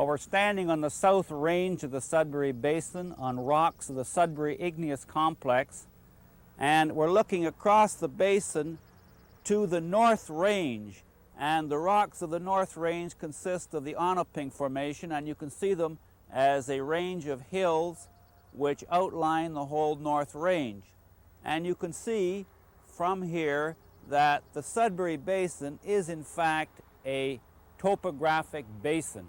We're standing on the south range of the Sudbury Basin on rocks of the Sudbury Igneous Complex, and we're looking across the basin to the North Range, and the rocks of the North Range consist of the Onaping Formation, and you can see them as a range of hills which outline the whole North Range. And you can see from here that the Sudbury Basin is in fact a topographic basin.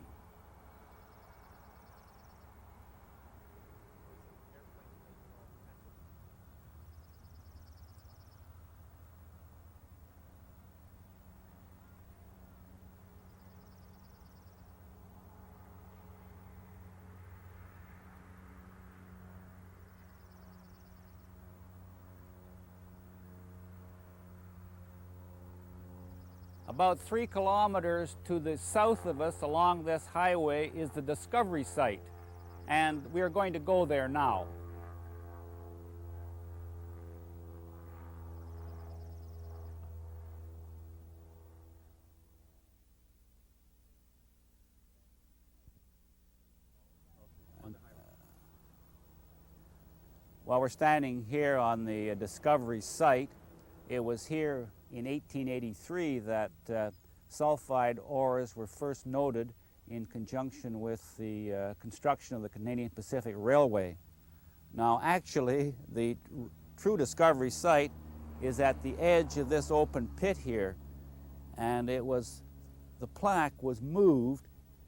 About 3 kilometers to the south of us along this highway is the discovery site, and we are going to go there now. While we're standing here on the discovery site, it was here in 1883 that sulfide ores were first noted in conjunction with the construction of the Canadian Pacific Railway. Now actually the true discovery site is at the edge of this open pit here, and the plaque was moved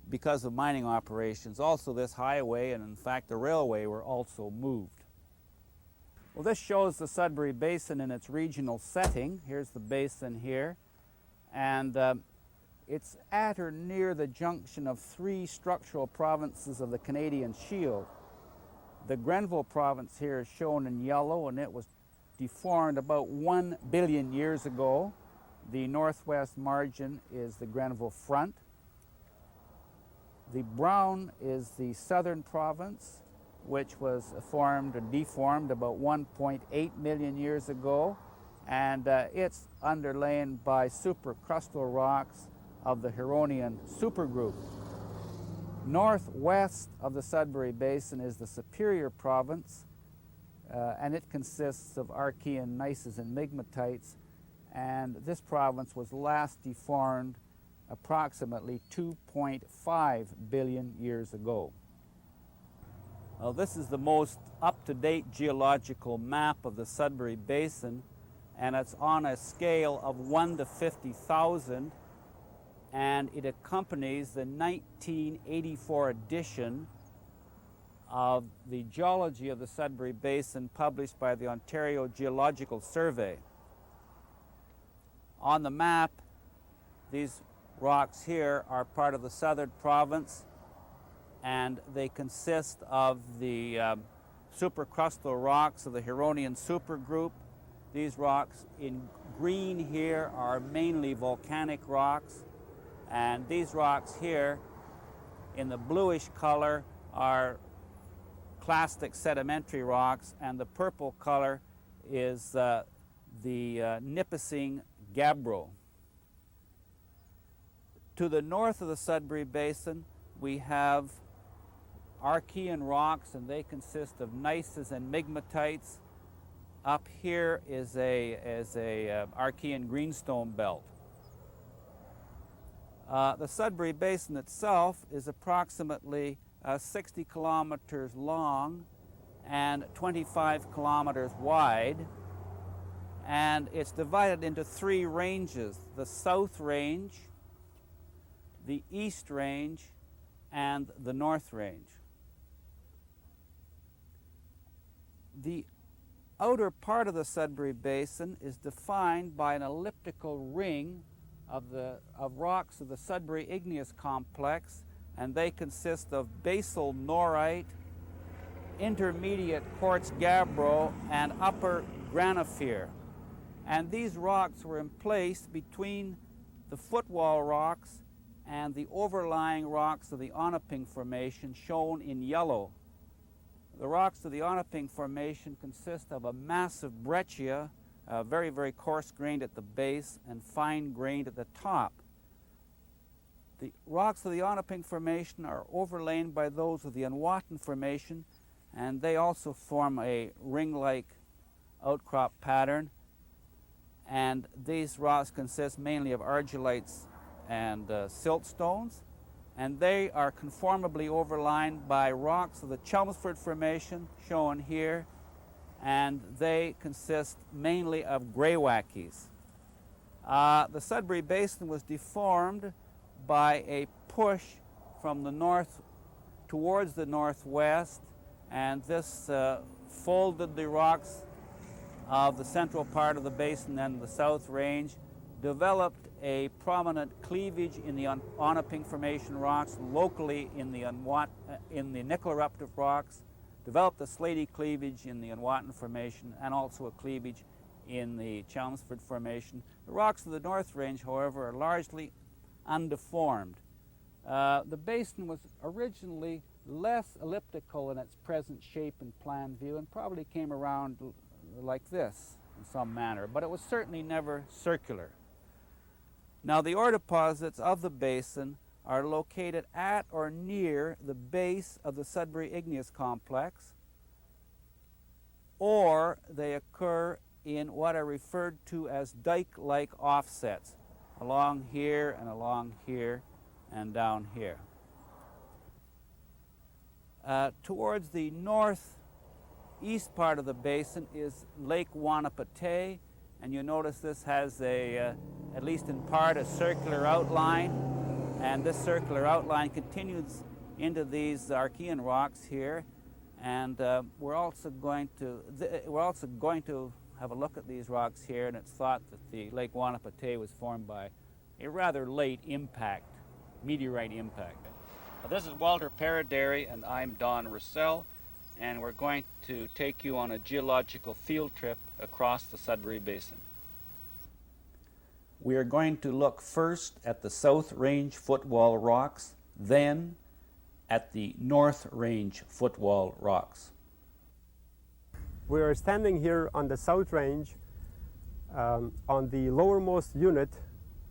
because of mining operations. Also this highway and in fact the railway were also moved. Well, this shows the Sudbury Basin in its regional setting. Here's the basin here, and it's at or near the junction of 3 structural provinces of the Canadian Shield. The Grenville province here is shown in yellow, and it was deformed about 1 billion years ago. The northwest margin is the Grenville Front. The brown is the southern province, which was formed or deformed about 1.8 million years ago, and it's underlain by supercrustal rocks of the Huronian supergroup. Northwest of the Sudbury Basin is the Superior province, and it consists of Archean gneisses and migmatites, and this province was last deformed approximately 2.5 billion years ago. This is the most up-to-date geological map of the Sudbury Basin, and it's on a scale of 1 to 50,000, and it accompanies the 1984 edition of the Geology of the Sudbury Basin published by the Ontario Geological Survey. On the map, these rocks here are part of the southern province, and they consist of the supercrustal rocks of the Huronian supergroup. These rocks in green here are mainly volcanic rocks, and these rocks here in the bluish color are clastic sedimentary rocks, and the purple color is the Nipissing gabbro. To the north of the Sudbury Basin, we have Archean rocks, and they consist of gneisses and migmatites. Up here is a Archean greenstone belt. The Sudbury Basin itself is approximately 60 kilometers long and 25 kilometers wide, and it's divided into 3 ranges: the South Range, the East Range, and the North Range. The outer part of the Sudbury Basin is defined by an elliptical ring of rocks of the Sudbury Igneous Complex, and they consist of basal norite, intermediate quartz gabbro, and upper granophyre. And these rocks were emplaced between the Footwall rocks and the overlying rocks of the Onaping Formation, shown in yellow. The rocks of the Onaping Formation consist of a massive breccia, very, very coarse-grained at the base and fine-grained at the top. The rocks of the Onaping Formation are overlain by those of the Unwatan Formation, and they also form a ring-like outcrop pattern. And these rocks consist mainly of argillites and siltstones, and they are conformably overlined by rocks of the Chelmsford Formation, shown here, and they consist mainly of greywackies. The Sudbury Basin was deformed by a push from the north towards the northwest, and this folded the rocks of the central part of the basin and the south range, developed a prominent cleavage in the Onaping Formation rocks, locally in the nickel eruptive rocks, developed a slaty cleavage in the Unwatan Formation, and also a cleavage in the Chelmsford Formation. The rocks of the North Range, however, are largely undeformed. The basin was originally less elliptical in its present shape and plan view, and probably came around like this in some manner, but it was certainly never circular. Now, the ore deposits of the basin are located at or near the base of the Sudbury Igneous Complex, or they occur in what are referred to as dike-like offsets, along here and down here. Towards the northeast part of the basin is Lake Wanapateh, and you notice this has at least in part, a circular outline, and this circular outline continues into these Archean rocks here, and we're also going to have a look at these rocks here, and it's thought that the Lake Wanapateh was formed by a rather late impact, meteorite impact. This is Walter Peredery, and I'm Don Rousell, and we're going to take you on a geological field trip across the Sudbury Basin. We are going to look first at the South Range footwall rocks, then at the North Range footwall rocks. We are standing here on the South Range on the lowermost unit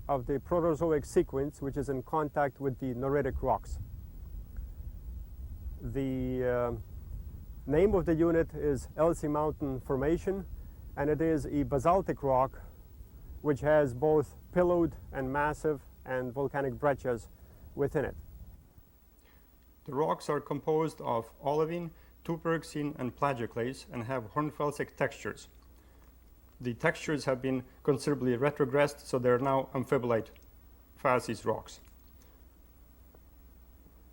of the Proterozoic sequence, which is in contact with the Noritic rocks. The name of the unit is Elsie Mountain Formation, and it is a basaltic rock which has both pillowed and massive and volcanic breccias within it. The rocks are composed of olivine, tuberxine, and plagioclase and have hornfelsic textures. The textures have been considerably retrogressed, so they are now amphibolite facies rocks.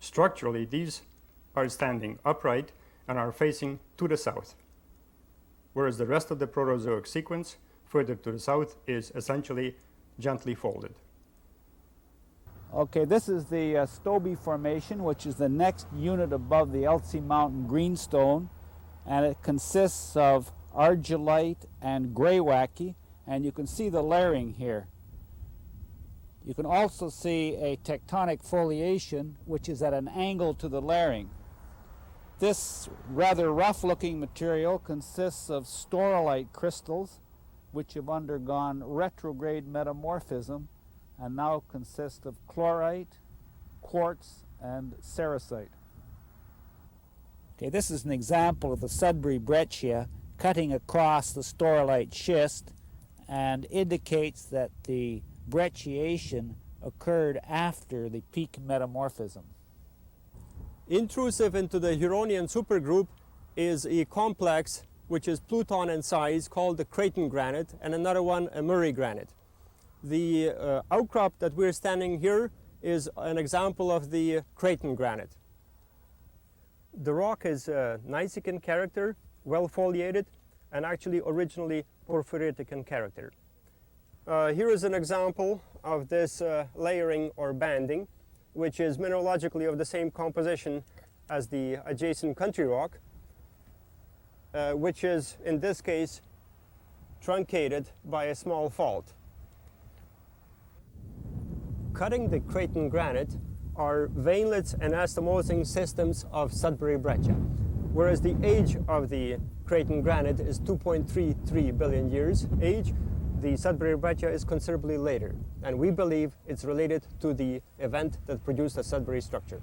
Structurally, these are standing upright and are facing to the south, whereas the rest of the Proterozoic sequence further to the south is essentially gently folded. Okay, this is the Stobie Formation, which is the next unit above the Elsie Mountain greenstone, and it consists of argillite and greywacke, and you can see the layering here. You can also see a tectonic foliation, which is at an angle to the layering. This rather rough-looking material consists of staurolite crystals, which have undergone retrograde metamorphism and now consist of chlorite, quartz, and sericite. Okay, this is an example of the Sudbury breccia cutting across the staurolite schist, and indicates that the brecciation occurred after the peak metamorphism. Intrusive into the Huronian supergroup is a complex which is Pluton in size, called the Creighton granite, and another one a Murray granite. The outcrop that we're standing here is an example of the Creighton granite. The rock is gneissic in character, well foliated, and actually originally porphyritic in character. Here is an example of this layering or banding, which is mineralogically of the same composition as the adjacent country rock, which is, in this case, truncated by a small fault. Cutting the Creighton granite are veinlets and anastomosing systems of Sudbury breccia, whereas the age of the Creighton granite is 2.33 billion years age, the Sudbury breccia is considerably later, and we believe it's related to the event that produced the Sudbury structure.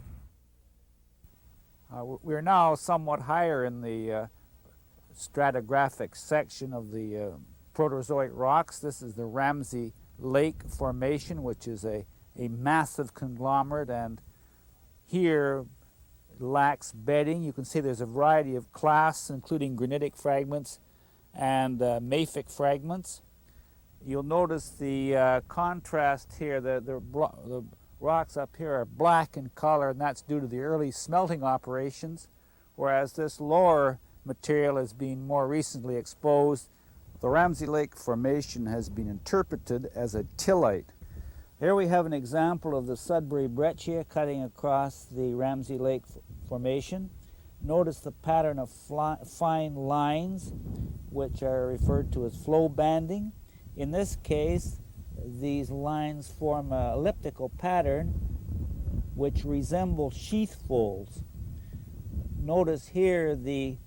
We're now somewhat higher in the stratigraphic section of the Proterozoic rocks. This is the Ramsey Lake Formation, which is a massive conglomerate, and here lacks bedding. You can see there's a variety of clasts, including granitic fragments and mafic fragments. You'll notice the contrast here. The rocks up here are black in color, and that's due to the early smelting operations, whereas this lower material is being more recently exposed. The Ramsey Lake Formation has been interpreted as a tillite. Here we have an example of the Sudbury breccia cutting across the Ramsey Lake Formation. Notice the pattern of fine lines, which are referred to as flow banding. In this case, these lines form an elliptical pattern which resemble sheath folds. Notice here the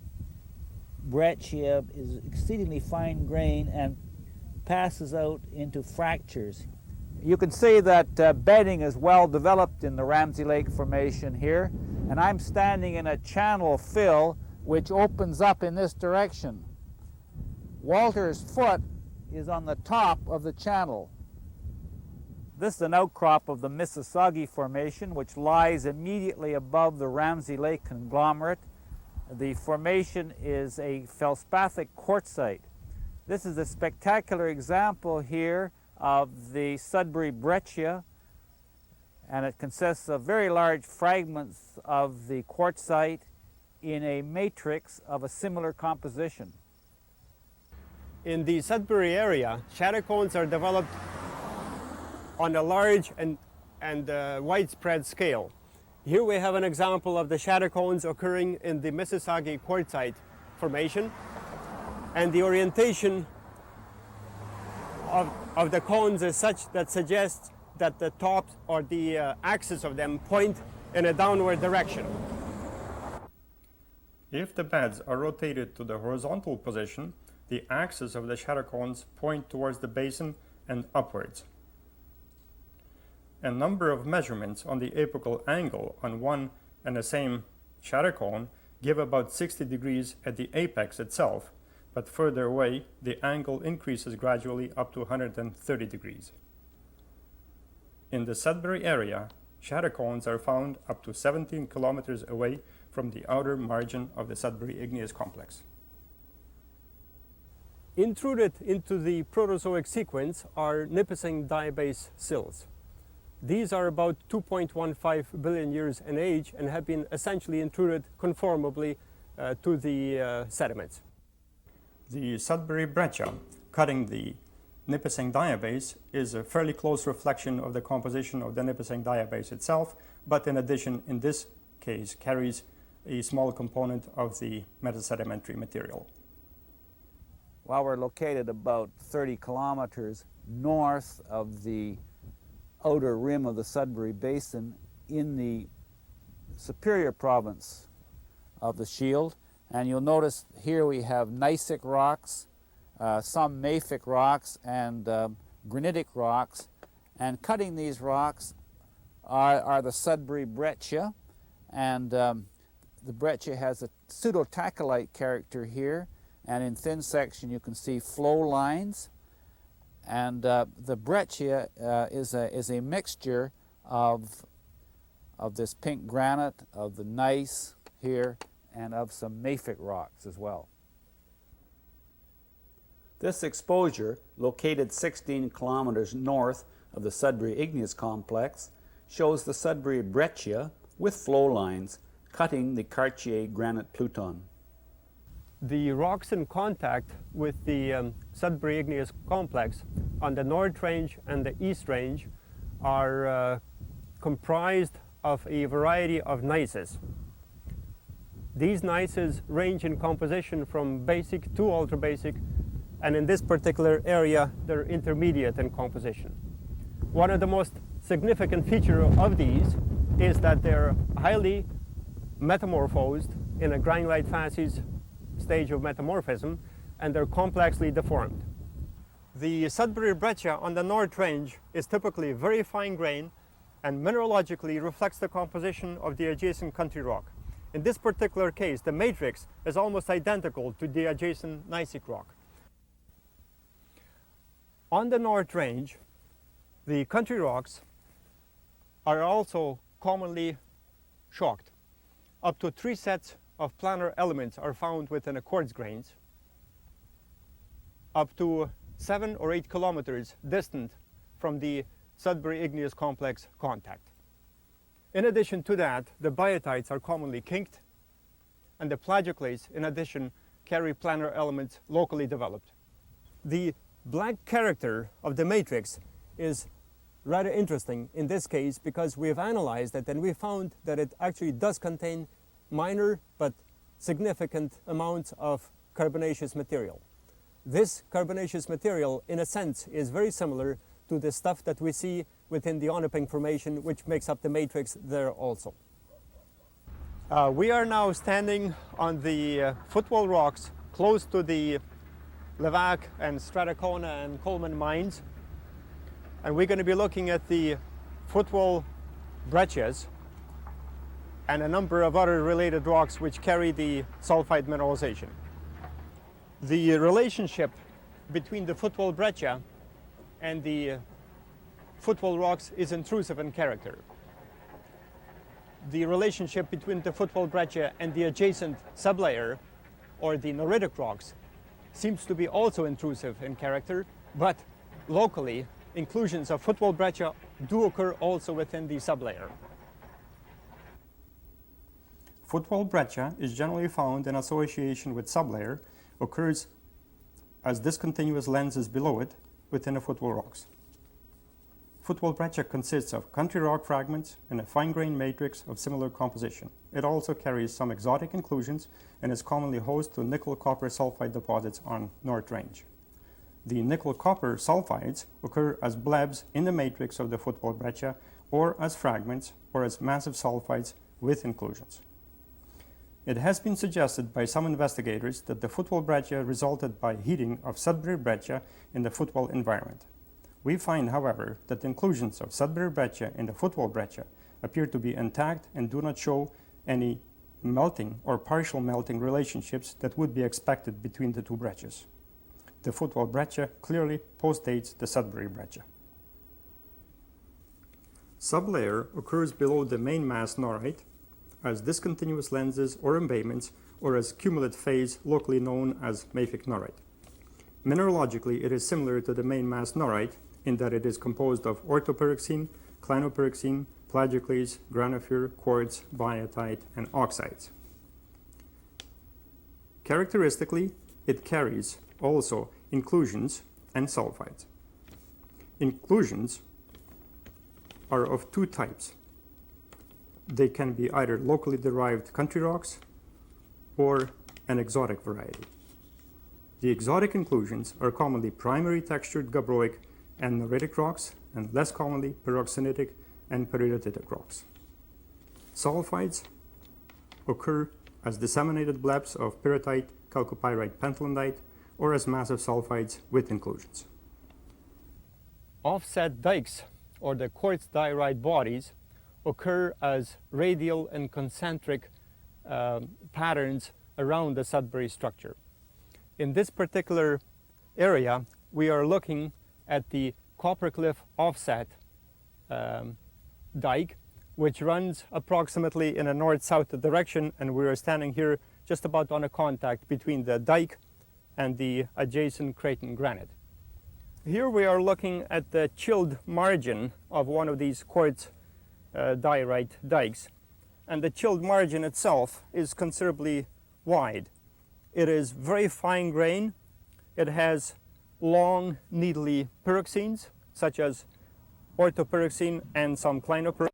breccia is exceedingly fine grained and passes out into fractures. You can see that bedding is well developed in the Ramsey Lake Formation here, and I'm standing in a channel fill which opens up in this direction. Walter's foot is on the top of the channel. This is an outcrop of the Mississauga Formation, which lies immediately above the Ramsey Lake conglomerate. The formation is a feldspathic quartzite. This is a spectacular example here of the Sudbury breccia, and it consists of very large fragments of the quartzite in a matrix of a similar composition. In the Sudbury area, shatter cones are developed on a large and widespread scale. Here we have an example of the shatter cones occurring in the Mississauga Quartzite Formation, and the orientation of the cones is such that suggests that the tops or the axis of them point in a downward direction. If the beds are rotated to the horizontal position, the axis of the shatter cones point towards the basin and upwards. A number of measurements on the apical angle on one and the same shatter cone give about 60 degrees at the apex itself, but further away the angle increases gradually up to 130 degrees. In the Sudbury area, shatter cones are found up to 17 kilometers away from the outer margin of the Sudbury igneous complex. Intruded into the Proterozoic sequence are nipissing diabase sills. These are about 2.15 billion years in age and have been essentially intruded conformably to the sediments. The Sudbury breccia, cutting the nipissing diabase, is a fairly close reflection of the composition of the nipissing diabase itself, but in addition, in this case, carries a small component of the metasedimentary material. While we're located about 30 kilometers north of the outer rim of the Sudbury Basin in the superior province of the shield, and you'll notice here we have gneissic rocks, some mafic rocks, and granitic rocks, and cutting these rocks are the Sudbury breccia, and the breccia has a pseudotachelite character here, and in thin section you can see flow lines, and the breccia is a mixture of this pink granite, of the gneiss here, and of some mafic rocks as well. This exposure, located 16 kilometers north of the Sudbury igneous complex, shows the Sudbury breccia with flow lines cutting the Cartier granite pluton. The rocks in contact with the Sudbury igneous complex on the North Range and the East Range are comprised of a variety of gneisses. These gneisses range in composition from basic to ultrabasic, and in this particular area they're intermediate in composition. One of the most significant features of these is that they're highly metamorphosed in a granulite facies stage of metamorphism, and they're complexly deformed. The Sudbury breccia on the North Range is typically very fine grained and mineralogically reflects the composition of the adjacent country rock. In this particular case, the matrix is almost identical to the adjacent gneissic rock. On the North Range, the country rocks are also commonly shocked. Up to 3 sets of planar elements are found within a quartz grains, up to 7 or 8 kilometers distant from the Sudbury igneous complex contact. In addition to that, the biotites are commonly kinked, and the plagioclase, in addition, carry planar elements locally developed. The black character of the matrix is rather interesting in this case because we have analyzed it and we found that it actually does contain minor but significant amounts of carbonaceous material. This carbonaceous material, in a sense, is very similar to the stuff that we see within the Onaping Formation, which makes up the matrix there also. We are now standing on the Footwall rocks close to the Levack and Stratacona and Coleman mines. And we're going to be looking at the Footwall breccias and a number of other related rocks which carry the sulfide mineralization. The relationship between the Footwall breccia and the Footwall rocks is intrusive in character. The relationship between the Footwall breccia and the adjacent sublayer, or the noritic rocks, seems to be also intrusive in character, but locally, inclusions of Footwall breccia do occur also within the sublayer. Footwall breccia is generally found in association with sublayer, occurs as discontinuous lenses below it within the Footwall rocks. Footwall breccia consists of country rock fragments in a fine-grained matrix of similar composition. It also carries some exotic inclusions and is commonly host to nickel-copper sulfide deposits on North Range. The nickel-copper sulfides occur as blebs in the matrix of the Footwall breccia, or as fragments, or as massive sulfides with inclusions. It has been suggested by some investigators that the Footwall breccia resulted by heating of Sudbury breccia in the Footwall environment. We find, however, that the inclusions of Sudbury breccia in the Footwall breccia appear to be intact and do not show any melting or partial melting relationships that would be expected between the two breccias. The Footwall breccia clearly postdates the Sudbury breccia. Sublayer occurs below the main mass norite as discontinuous lenses or embayments, or as cumulate phase locally known as mafic norite. Mineralogically, it is similar to the main mass norite in that it is composed of orthopyroxene, clinopyroxene, plagioclase, granophyre, quartz, biotite, and oxides. Characteristically, it carries also inclusions and sulfides. Inclusions are of two types. They can be either locally derived country rocks or an exotic variety. The exotic inclusions are commonly primary textured gabbroic and noritic rocks, and less commonly pyroxenitic and peridotite rocks. Sulfides occur as disseminated blebs of pyrrhotite, chalcopyrite pentlandite, or as massive sulfides with inclusions. Offset dikes, or the quartz diorite bodies, occur as radial and concentric patterns around the Sudbury structure. In this particular area, we are looking at the Coppercliff offset dike, which runs approximately in a north-south direction, and we are standing here just about on a contact between the dike and the adjacent Creighton granite. Here we are looking at the chilled margin of one of these quartz diorite dikes, and the chilled margin itself is considerably wide. It is very fine grained. It has long needly pyroxenes, such as orthopyroxene and some clinopyroxene.